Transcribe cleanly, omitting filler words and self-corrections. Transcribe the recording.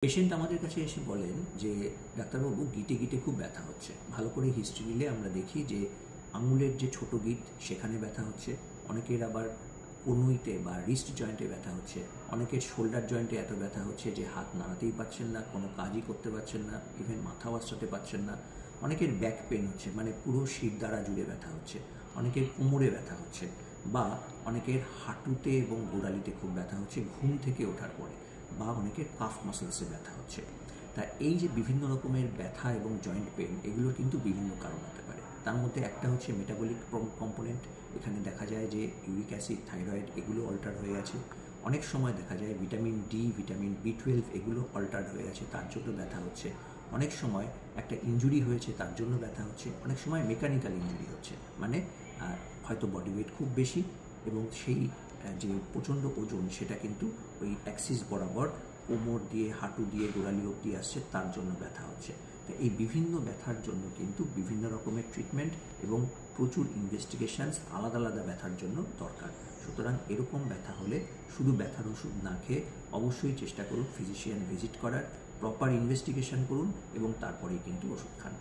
Patient আমাদের কাছে এসে বলেন যে ডাক্তারবাবু গিটে গিটে খুব ব্যথা হচ্ছে। ভালো করে হিস্ট্রি নিলে আমরা দেখি যে আঙুলের যে ছোট গিট সেখানে ব্যথা হচ্ছে, অনেকের আবার কনুইতে বা রিস্ট জয়েন্টে ব্যথা হচ্ছে, অনেকের শোল্ডার জয়েন্টে এত ব্যথা হচ্ছে যে হাত নাড়াতেই পারছেন না, কোনো কাজই করতে পারছেন না, ইভেন মাথা আঁচড়াতে পারছেন না। অনেকের ব্যাক পেন হচ্ছে, মানে পুরো শিরদাঁড়া জুড়ে ব্যথা হচ্ছে, অনেকের কোমরে ব্যথা হচ্ছে, বা অনেকের হাঁটুতে এবং গোড়ালিতে খুব ব্যথা হচ্ছে ঘুম থেকে ওঠার পরে, বা অনেকের কাফ মাসেলসে ব্যথা হচ্ছে। তা এই যে বিভিন্ন রকমের ব্যথা এবং জয়েন্ট পেন, এগুলোর কিন্তু বিভিন্ন কারণ হতে পারে। তার মধ্যে একটা হচ্ছে মেটাবলিক কম্পোনেন্ট। এখানে দেখা যায় যে ইউরিক অ্যাসিড, থাইরয়েড এগুলো অল্টার হয়ে আছে। অনেক সময় দেখা যায় ভিটামিন ডি, ভিটামিন বি12 এগুলো অল্টার হয়ে আছে, তার জন্য ব্যথা হচ্ছে। অনেক সময় একটা ইনজুরি হয়েছে, তার জন্য ব্যথা হচ্ছে। অনেক সময় মেকানিক্যাল ইনজুরি হচ্ছে, মানে হয়তো বডি ওয়েট খুব বেশি এবং সেই যে প্রচণ্ড ওজন সেটা কিন্তু ওই অ্যাক্সিস বরাবর কোমর দিয়ে, হাঁটু দিয়ে, গোড়ালি অবধি আসছে, তার জন্য ব্যথা হচ্ছে। তো এই বিভিন্ন ব্যথার জন্য কিন্তু বিভিন্ন রকমের ট্রিটমেন্ট এবং প্রচুর ইনভেস্টিগেশনস আলাদা আলাদা ব্যথার জন্য দরকার। সুতরাং এরকম ব্যথা হলে শুধু ব্যথার ওষুধ না খেয়ে অবশ্যই চেষ্টা করুন ফিজিশিয়ান ভিজিট করার, প্রপার ইনভেস্টিগেশন করুন এবং তারপরেই কিন্তু ওষুধ খান।